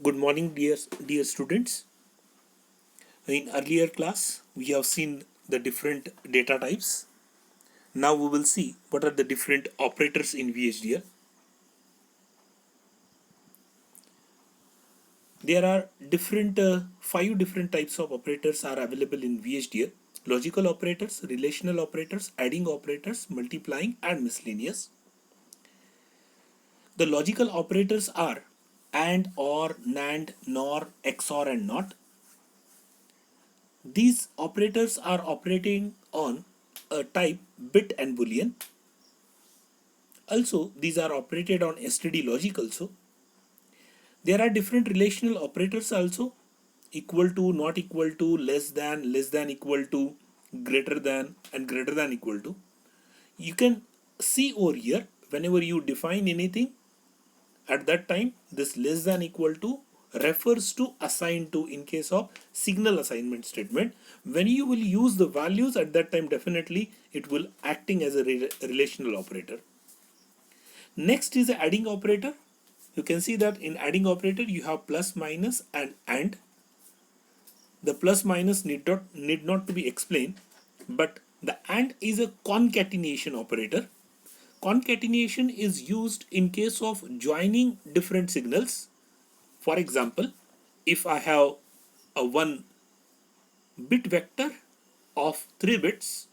Good morning, dear students. In earlier class, we have seen the different data types. Now we will see what are the different operators in VHDL. There are five different types of operators are available in VHDL: logical operators, relational operators, adding operators, multiplying, and miscellaneous. The logical operators are AND, OR, NAND, NOR, XOR, and NOT. These operators are operating on a type bit and boolean. Also, these are operated on STD logic also. There are different relational operators also: equal to, not equal to, less than equal to, greater than, and greater than equal to. You can see over here, whenever you define anything, at that time this less than equal to refers to assigned to in case of signal assignment statement. When you will use the values at that time, definitely it will acting as a relational operator. Next is the adding operator. You can see that in adding operator you have plus, minus, and. The plus minus need not to be explained, but the and is a concatenation operator. Concatenation is used in case of joining different signals. For example, if I have a one bit vector of 3 bits,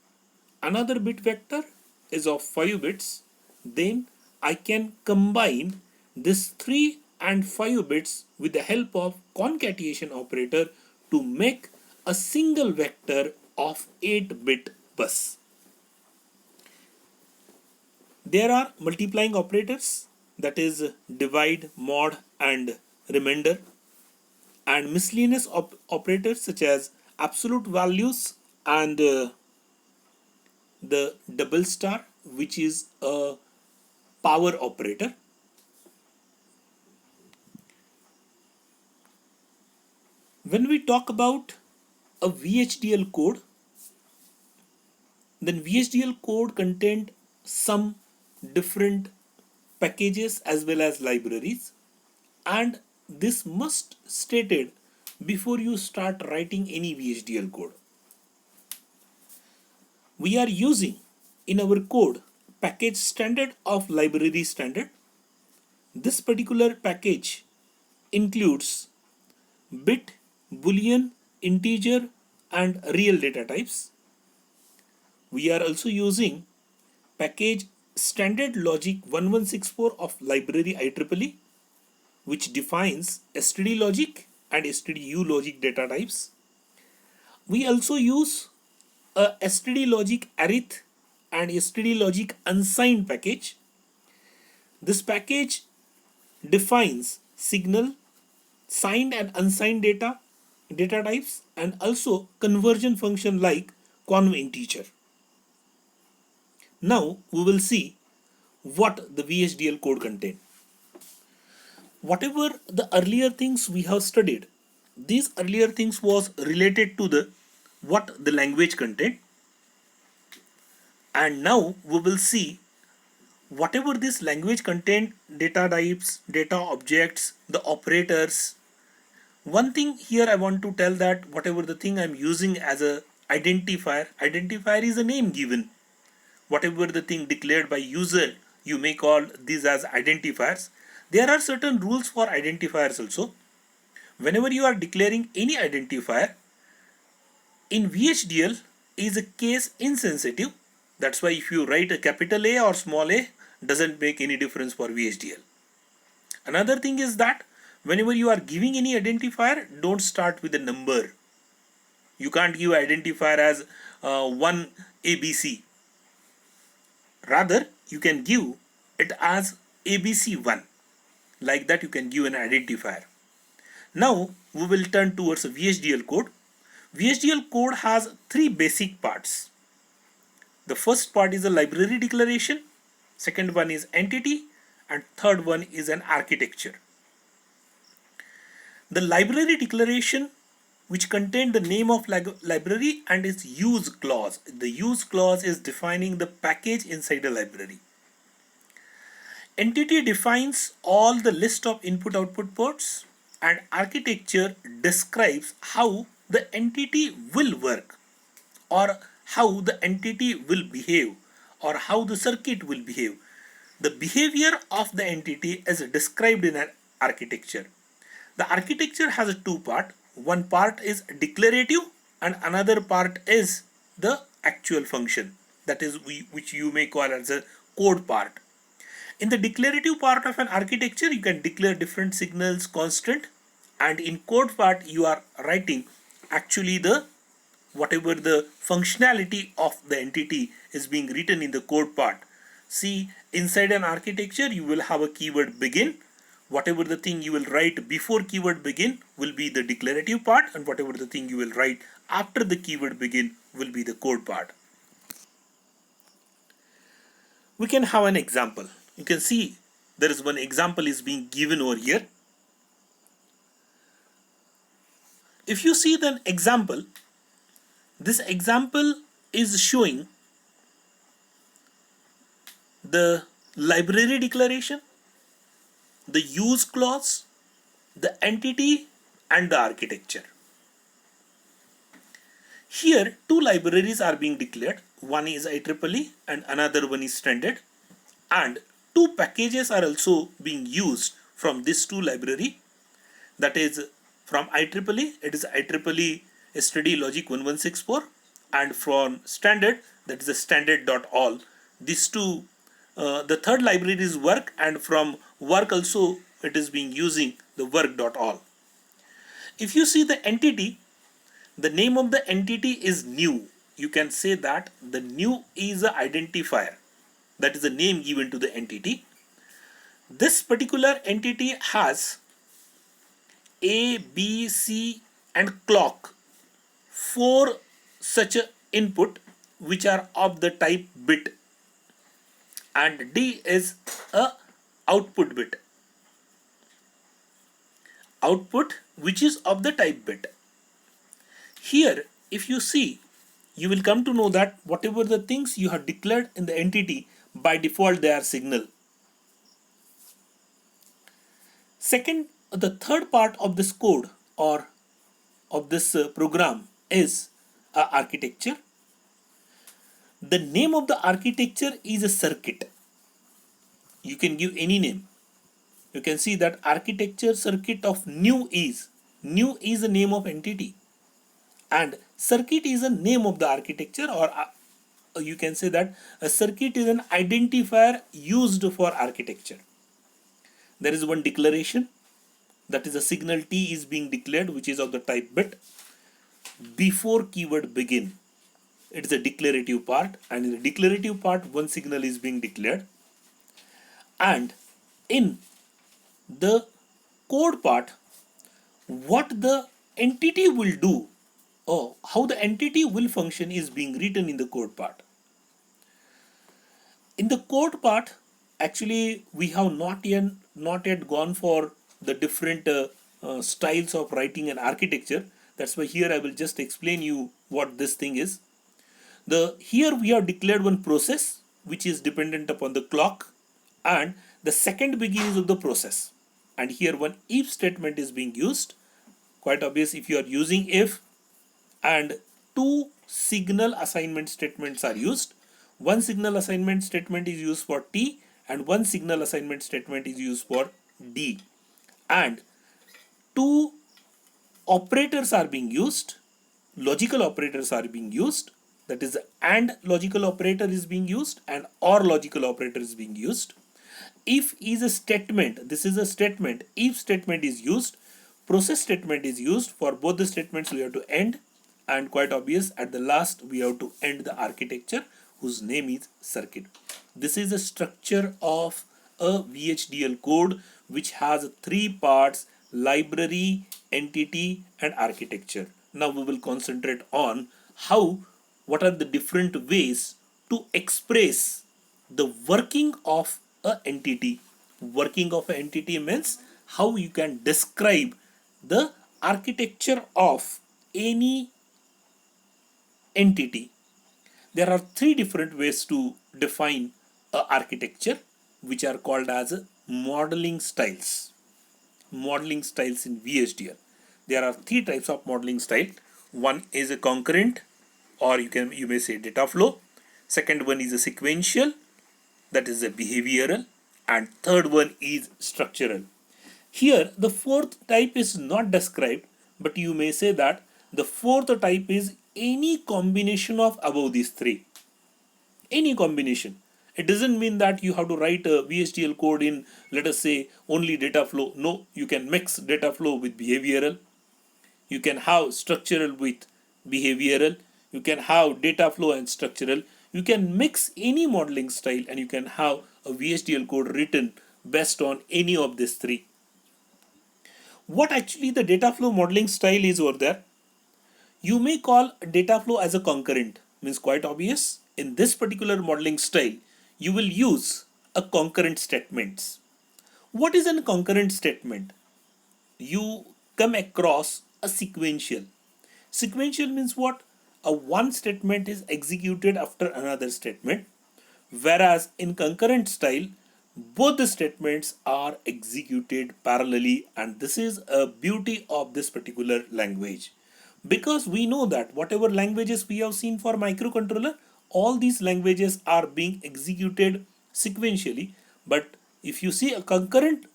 another bit vector is of 5 bits, then I can combine this 3 and 5 bits with the help of concatenation operator to make a single vector of 8-bit bus. There are multiplying operators, that is divide, mod, and remainder, and miscellaneous operators such as absolute values and the double star, which is a power operator. When we talk about a VHDL code, then VHDL code contained some different packages as well as libraries, and this must stated before you start writing any VHDL code. We are using in our code package standard of library standard. This particular package includes bit, boolean, integer, and real data types. We are also using package standard logic 1164 of library IEEE, which defines std logic and stdu logic data types. We also use a std logic arith and std logic unsigned package. This package defines signal, signed and unsigned data types, and also conversion function like conv integer. Now we will see what the VHDL code contains. Whatever the earlier things we have studied, these earlier things was related to the what the language contained, and now we will see whatever this language contained: data types, data objects, the operators. One thing here I want to tell, that whatever the thing I'm using as a identifier is a name given. Whatever the thing declared by user, you may call these as identifiers. There are certain rules for identifiers also. Whenever you are declaring any identifier in VHDL, is a case insensitive. That's why if you write a capital A or small a, doesn't make any difference for VHDL. Another thing is that whenever you are giving any identifier, don't start with a number. You can't give identifier as 1 ABC. Rather, you can give it as ABC1. Like that, you can give an identifier. Now, we will turn towards a VHDL code. VHDL code has 3 basic parts. The first part is a library declaration, second one is entity, and third one is an architecture. The library declaration, which contains the name of library and its use clause. The use clause is defining the package inside the library. Entity defines all the list of input output ports. and architecture describes how the entity will work, or how the entity will behave, or how the circuit will behave. The behavior of the entity is described in an architecture. The architecture has a two part. One part is declarative and another part is the actual function, that is which you may call as a code part. In the declarative part of an architecture, you can declare different signals constant, and in code part you are writing actually the whatever the functionality of the entity is being written in the code part. See, inside an architecture you will have a keyword begin. Whatever the thing you will write before keyword begin will be the declarative part, and whatever the thing you will write after the keyword begin will be the code part. We can have an example. You can see there is one example is being given over here. If you see the example, this example is showing the library declaration, the use clause, the entity, and the architecture. Here two libraries are being declared. One is IEEE and another one is standard, and two packages are also being used from this two library. That is, from IEEE it is IEEE Study Logic 1164, and from standard that is a standard.all. These two, the third library is work, and from work also it is being using the work.all. If you see the entity, the name of the entity is new. You can say that the new is an identifier, that is the name given to the entity. This particular entity has A, B, C and clock, four such a input which are of the type bit, and D is a output bit, output which is of the type bit. Here if you see, you will come to know that whatever the things you have declared in the entity, by default they are signal. Second, the third part of this code or of this program is architecture. The name of the architecture is a circuit. You can give any name. You can see that architecture circuit of new is the name of entity, and circuit is a name of the architecture, or you can say that a circuit is an identifier used for architecture. There is one declaration, that is a signal T is being declared, which is of the type bit before keyword begin. It is a declarative part, and in the declarative part one signal is being declared, and in the code part what the entity will do, or how the entity will function, is being written in the code part. In the code part, actually we have not yet gone for the different styles of writing an architecture. That's why here I will just explain you what this thing is. Here we have declared one process which is dependent upon the clock, and the second beginnings of the process, and here one if statement is being used. Quite obvious, if you are using if, and two signal assignment statements are used. One signal assignment statement is used for T, and one signal assignment statement is used for D, and two operators are being used, logical operators are being used, that is AND logical operator is being used and OR logical operator is being used. If is a statement, this is a statement, if statement is used, process statement is used. For both the statements we have to end, and quite obvious at the last we have to end the architecture whose name is circuit. This is a structure of a VHDL code which has three parts: library, entity and architecture. Now we will concentrate on what are the different ways to express the working of a entity. Working of an entity means how you can describe the architecture of any entity. There are three different ways to define a architecture, which are called as modeling styles. modeling styles in VHDL. There are three types of modeling style. One is a concurrent, or you may say data flow. Second one is a sequential, that is a behavioral, and third one is structural. Here the fourth type is not described, but you may say that the fourth type is any combination of above these three. Any combination. It doesn't mean that you have to write a VHDL code in, let us say, only data flow. No, you can mix data flow with behavioral. You can have structural with behavioral. You can have data flow and structural. You can mix any modeling style and you can have a VHDL code written based on any of these three. What actually the data flow modeling style is over there? You may call data flow as a concurrent, means quite obvious. In this particular modeling style, you will use a concurrent statements. What is a concurrent statement? You come across a sequential. Sequential means what? A one statement is executed after another statement, whereas in concurrent style, both the statements are executed parallelly, and this is a beauty of this particular language. Because we know that whatever languages we have seen for microcontroller, all these languages are being executed sequentially. But if you see a concurrent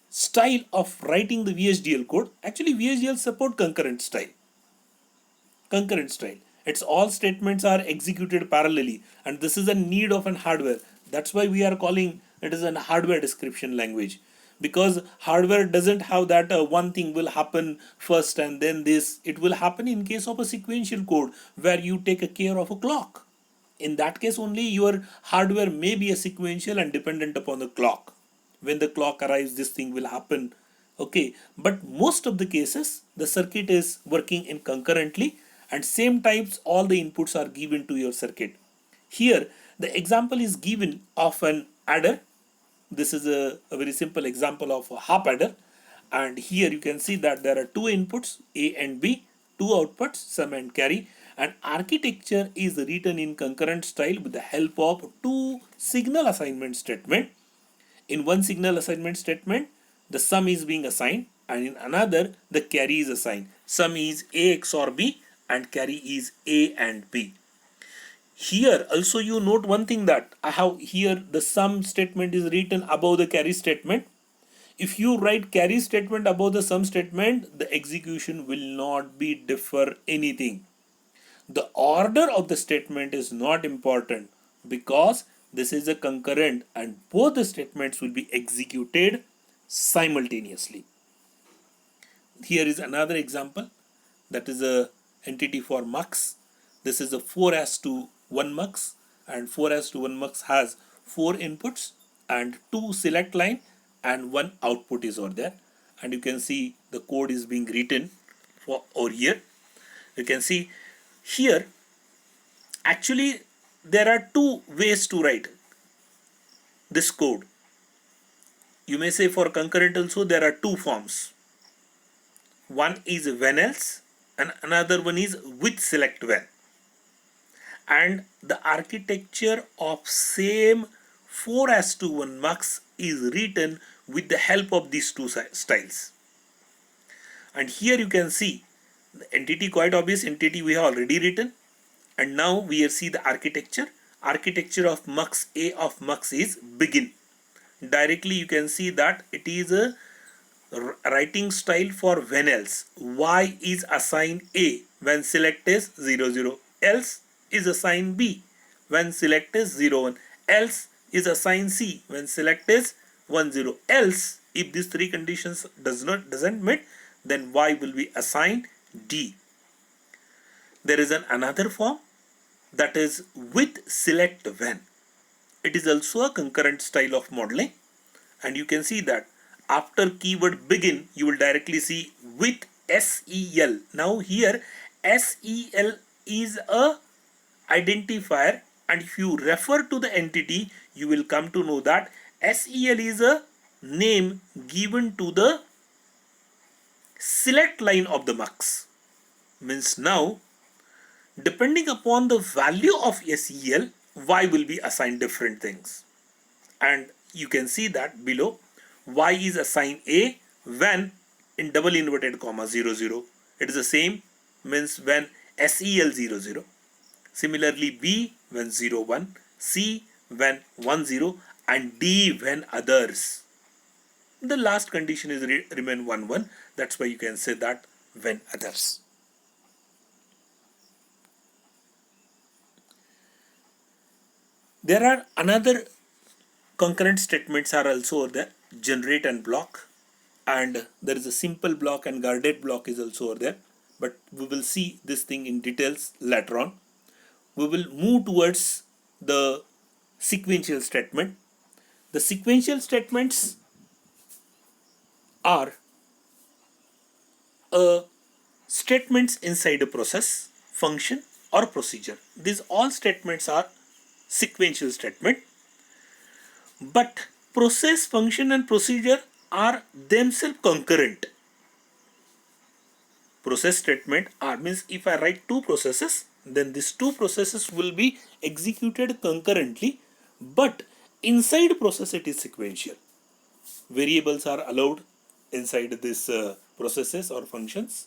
style of writing the VHDL code, actually VHDL support concurrent style. Concurrent style. Its all statements are executed parallelly, and this is a need of an hardware. That's why we are calling it as a hardware description language, because hardware doesn't have that one thing will happen first and then this. It will happen in case of a sequential code where you take a care of a clock. In that case only your hardware may be a sequential and dependent upon the clock. When the clock arrives, this thing will happen. Okay, but most of the cases the circuit is working in concurrently, and same types all the inputs are given to your circuit. Here the example is given of an adder. This is a very simple example of a hop adder, and here you can see that there are two inputs A and B, two outputs sum and carry, and architecture is written in concurrent style with the help of two signal assignment statement. In one signal assignment statement, the sum is being assigned, and in another the carry is assigned. Sum is A XOR B and carry is A and B. Here also you note one thing, that I have here the sum statement is written above the carry statement. If you write carry statement above the sum statement, the execution will not be differ anything. The order of the statement is not important, because this is a concurrent and both the statements will be executed simultaneously. Here is another example, that is a entity for mux. This is a 4:1 mux, and 4:1 mux has 4 inputs and 2 select line and 1 output is over there, and you can see the code is being written for over here. You can see here actually there are two ways to write this code. You may say for concurrent also there are two forms. One is when else and another one is with select when. And the architecture of same 4:1 mux is written with the help of these two styles. And here you can see the entity, quite obvious entity we have already written, and now we see the architecture. Architecture of mux A of mux is begin. Directly you can see that it is a writing style for when else. Y is assigned A when select is 0 0, else is assigned B when select is 0 1, else is assigned C when select is 1 0, else if these three conditions doesn't meet, then Y will be assigned D. There is another form, that is with select when. It is also a concurrent style of modeling, and you can see that after keyword begin you will directly see with SEL. Now here SEL is a identifier, and if you refer to the entity you will come to know that SEL is a name given to the select line of the mux. Means now depending upon the value of SEL, Y will be assigned different things. And you can see that below y is assigned a when in double inverted comma 0 0. It is the same, means when SEL 0 0. Similarly, B when 0 1, C when 1 0, and D when others. The last condition is remain 1 1. That's why you can say that when others. There are another concurrent statements are also there, generate and block, and there is a simple block and guarded block is also there, but we will see this thing in details later on. We will move towards the sequential statement. The sequential statements are statements inside a process, function, or procedure. These all statements are sequential statement, but process, function, and procedure are themselves concurrent. Process statement are means if I write two processes, then these two processes will be executed concurrently, but inside process it is sequential. Variables are allowed inside this processes or functions,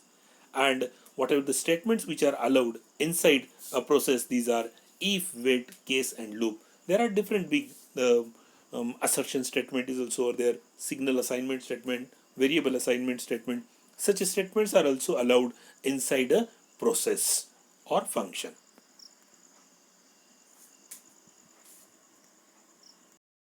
and whatever the statements which are allowed inside a process, these are if, wait, case, and loop. There are different big assertion statement is also there, signal assignment statement, variable assignment statement. Such statements are also allowed inside a process or function.